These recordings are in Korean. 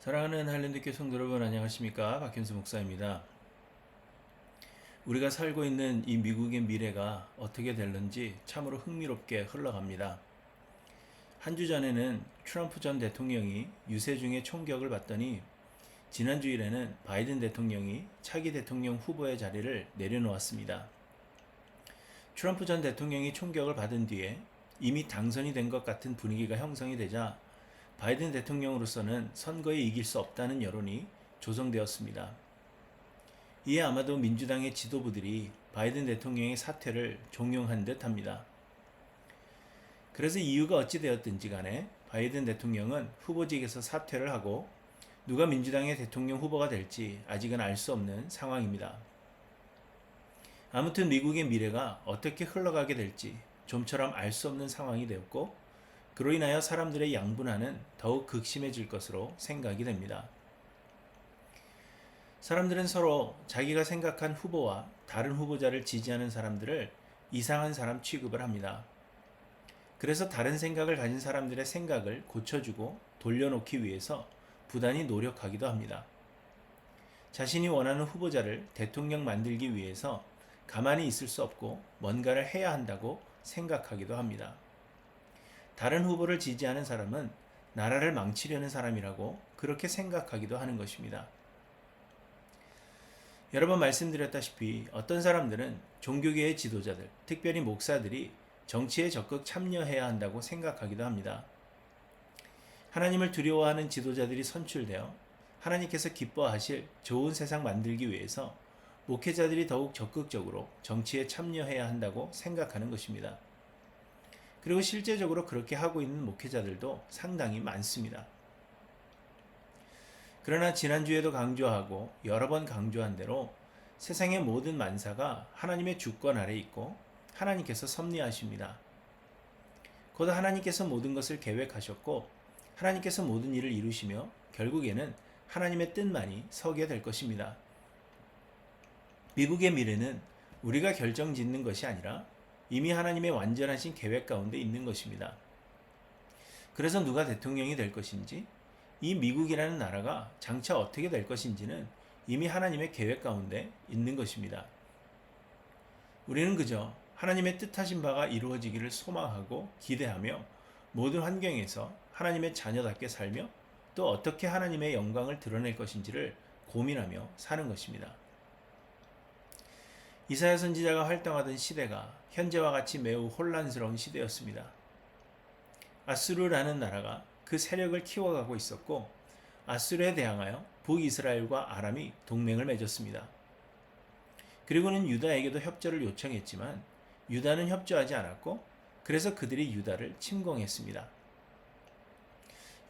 사랑하는 할랜드교회 성도 여러분, 안녕하십니까? 박현수 목사입니다. 우리가 살고 있는 이 미국의 미래가 어떻게 될는지 참으로 흥미롭게 흘러갑니다. 한 주 전에는 트럼프 전 대통령이 유세 중에 총격을 받더니 지난 주일에는 바이든 대통령이 차기 대통령 후보의 자리를 내려놓았습니다. 트럼프 전 대통령이 총격을 받은 뒤에 이미 당선이 된 것 같은 분위기가 형성이 되자 바이든 대통령으로서는 선거에 이길 수 없다는 여론이 조성되었습니다. 이에 아마도 민주당의 지도부들이 바이든 대통령의 사퇴를 종용한 듯 합니다. 그래서 이유가 어찌 되었든지 간에 바이든 대통령은 후보직에서 사퇴를 하고 누가 민주당의 대통령 후보가 될지 아직은 알 수 없는 상황입니다. 아무튼 미국의 미래가 어떻게 흘러가게 될지 좀처럼 알 수 없는 상황이 되었고, 그로 인하여 사람들의 양분화는 더욱 극심해질 것으로 생각이 됩니다. 사람들은 서로 자기가 생각한 후보와 다른 후보자를 지지하는 사람들을 이상한 사람 취급을 합니다. 그래서 다른 생각을 가진 사람들의 생각을 고쳐주고 돌려놓기 위해서 부단히 노력하기도 합니다. 자신이 원하는 후보자를 대통령 만들기 위해서 가만히 있을 수 없고 뭔가를 해야 한다고 생각하기도 합니다. 다른 후보를 지지하는 사람은 나라를 망치려는 사람이라고 그렇게 생각하기도 하는 것입니다. 여러 번 말씀드렸다시피 어떤 사람들은 종교계의 지도자들, 특별히 목사들이 정치에 적극 참여해야 한다고 생각하기도 합니다. 하나님을 두려워하는 지도자들이 선출되어 하나님께서 기뻐하실 좋은 세상 만들기 위해서 목회자들이 더욱 적극적으로 정치에 참여해야 한다고 생각하는 것입니다. 그리고 실제적으로 그렇게 하고 있는 목회자들도 상당히 많습니다. 그러나 지난주에도 강조하고 여러 번 강조한 대로 세상의 모든 만사가 하나님의 주권 아래 있고 하나님께서 섭리하십니다. 곧 하나님께서 모든 것을 계획하셨고 하나님께서 모든 일을 이루시며 결국에는 하나님의 뜻만이 서게 될 것입니다. 미국의 미래는 우리가 결정짓는 것이 아니라 이미 하나님의 완전하신 계획 가운데 있는 것입니다. 그래서 누가 대통령이 될 것인지, 이 미국이라는 나라가 장차 어떻게 될 것인지는 이미 하나님의 계획 가운데 있는 것입니다. 우리는 그저 하나님의 뜻하신 바가 이루어지기를 소망하고 기대하며 모든 환경에서 하나님의 자녀답게 살며 또 어떻게 하나님의 영광을 드러낼 것인지를 고민하며 사는 것입니다. 이사야 선지자가 활동하던 시대가 현재와 같이 매우 혼란스러운 시대였습니다. 아수르라는 나라가 그 세력을 키워가고 있었고, 아수르에 대항하여 북이스라엘과 아람이 동맹을 맺었습니다. 그리고는 유다에게도 협조를 요청했지만 유다는 협조하지 않았고, 그래서 그들이 유다를 침공했습니다.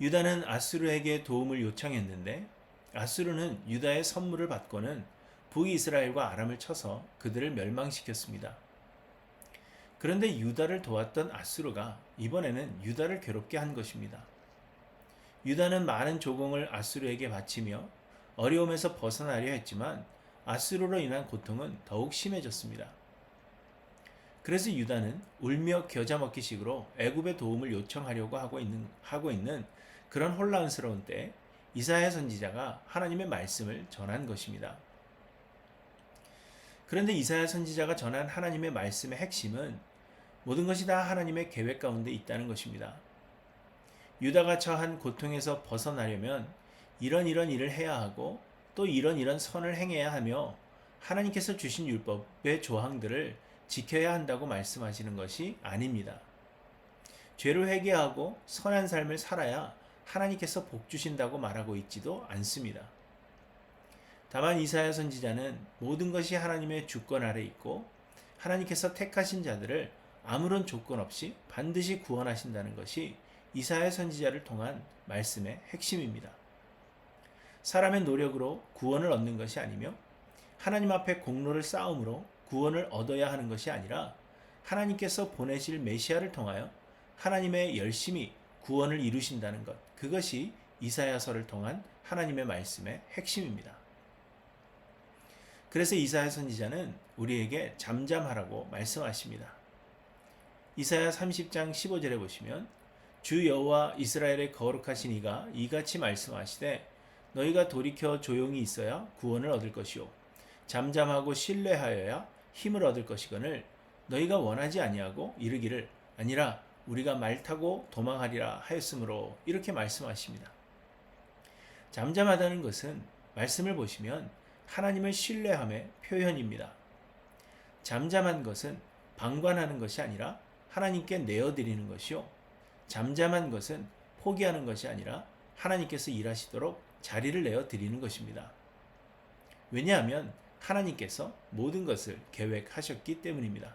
유다는 아수르에게 도움을 요청했는데 아수르는 유다의 선물을 받고는 북이스라엘과 아람을 쳐서 그들을 멸망시켰습니다. 그런데 유다를 도왔던 아수르가 이번에는 유다를 괴롭게 한 것입니다. 유다는 많은 조공을 아수르에게 바치며 어려움에서 벗어나려 했지만 아수르로 인한 고통은 더욱 심해졌습니다. 그래서 유다는 울며 겨자 먹기 식으로 애굽의 도움을 요청하려고 하고 있는 그런 혼란스러운 때에 이사야 선지자가 하나님의 말씀을 전한 것입니다. 그런데 이사야 선지자가 전한 하나님의 말씀의 핵심은 모든 것이 다 하나님의 계획 가운데 있다는 것입니다. 유다가 처한 고통에서 벗어나려면 이런 일을 해야 하고 또 이런 선을 행해야 하며 하나님께서 주신 율법의 조항들을 지켜야 한다고 말씀하시는 것이 아닙니다. 죄를 회개하고 선한 삶을 살아야 하나님께서 복 주신다고 말하고 있지도 않습니다. 다만 이사야 선지자는 모든 것이 하나님의 주권 아래 있고 하나님께서 택하신 자들을 아무런 조건 없이 반드시 구원하신다는 것이 이사야 선지자를 통한 말씀의 핵심입니다. 사람의 노력으로 구원을 얻는 것이 아니며 하나님 앞에 공로를 쌓음으로 구원을 얻어야 하는 것이 아니라 하나님께서 보내실 메시아를 통하여 하나님의 열심히 구원을 이루신다는 것, 그것이 이사야서를 통한 하나님의 말씀의 핵심입니다. 그래서 이사야 선지자는 우리에게 잠잠하라고 말씀하십니다. 이사야 30장 15절에 보시면 주 여호와 이스라엘의 거룩하신 이가 이같이 말씀하시되 너희가 돌이켜 조용히 있어야 구원을 얻을 것이요 잠잠하고 신뢰하여야 힘을 얻을 것이거늘 너희가 원하지 아니하고 이르기를 아니라 우리가 말 타고 도망하리라 하였으므로 이렇게 말씀하십니다. 잠잠하다는 것은 말씀을 보시면 하나님을 신뢰함의 표현입니다. 잠잠한 것은 방관하는 것이 아니라 하나님께 내어드리는 것이요 잠잠한 것은 포기하는 것이 아니라 하나님께서 일하시도록 자리를 내어드리는 것입니다. 왜냐하면 하나님께서 모든 것을 계획하셨기 때문입니다.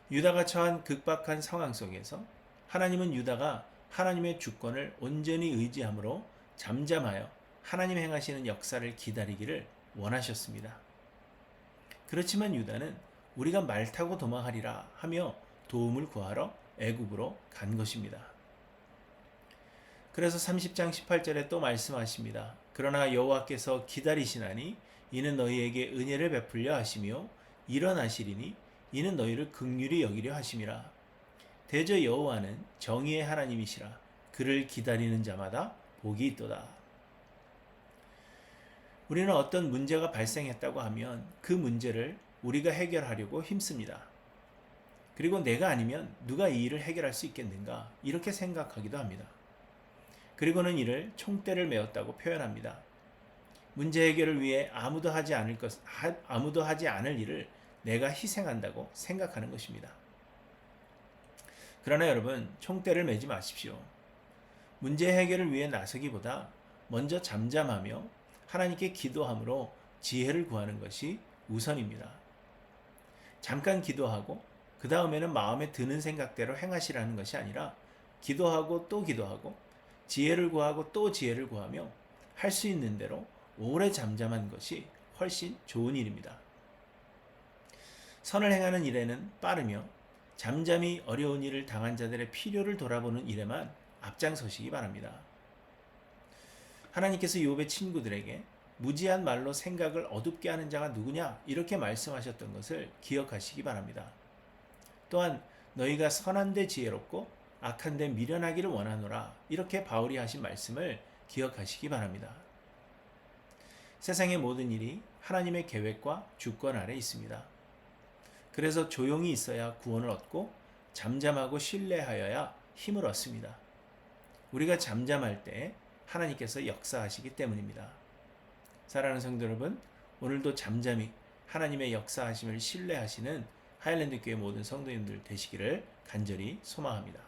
유다가 처한 극박한 상황 속에서 하나님은 유다가 하나님의 주권을 온전히 의지함으로 잠잠하여 하나님 행하시는 역사를 기다리기를 원하셨습니다. 그렇지만 유다는 우리가 말 타고 도망하리라 하며 도움을 구하러 애굽으로 간 것입니다. 그래서 30장 18절에 또 말씀하십니다. 그러나 여호와께서 기다리시나니 이는 너희에게 은혜를 베풀려 하시며 일어나시리니 이는 너희를 긍휼히 여기려 하심이라. 대저 여호와는 정의의 하나님이시라. 그를 기다리는 자마다 복이 있도다. 우리는 어떤 문제가 발생했다고 하면 그 문제를 우리가 해결하려고 힘씁니다. 그리고 내가 아니면 누가 이 일을 해결할 수 있겠는가 이렇게 생각하기도 합니다. 그리고는 이를 총대를 메었다고 표현합니다. 문제 해결을 위해 아무도 하지 않을 일을 내가 희생한다고 생각하는 것입니다. 그러나 여러분, 총대를 매지 마십시오. 문제 해결을 위해 나서기보다 먼저 잠잠하며 하나님께 기도함으로 지혜를 구하는 것이 우선입니다. 잠깐 기도하고 그 다음에는 마음에 드는 생각대로 행하시라는 것이 아니라 기도하고 또 기도하고 지혜를 구하고 또 지혜를 구하며 할 수 있는 대로 오래 잠잠한 것이 훨씬 좋은 일입니다. 선을 행하는 일에는 빠르며 잠잠이 어려운 일을 당한 자들의 필요를 돌아보는 일에만 앞장서시기 바랍니다. 하나님께서 욥의 친구들에게 무지한 말로 생각을 어둡게 하는 자가 누구냐 이렇게 말씀하셨던 것을 기억하시기 바랍니다. 또한 너희가 선한 데 지혜롭고 악한 데 미련하기를 원하노라 이렇게 바울이 하신 말씀을 기억하시기 바랍니다. 세상의 모든 일이 하나님의 계획과 주권 아래 있습니다. 그래서 조용히 있어야 구원을 얻고 잠잠하고 신뢰하여야 힘을 얻습니다. 우리가 잠잠할 때 하나님께서 역사하시기 때문입니다. 사랑하는 성도 여러분, 오늘도 잠잠히 하나님의 역사하심을 신뢰하시는 하일랜드 교회 모든 성도님들 되시기를 간절히 소망합니다.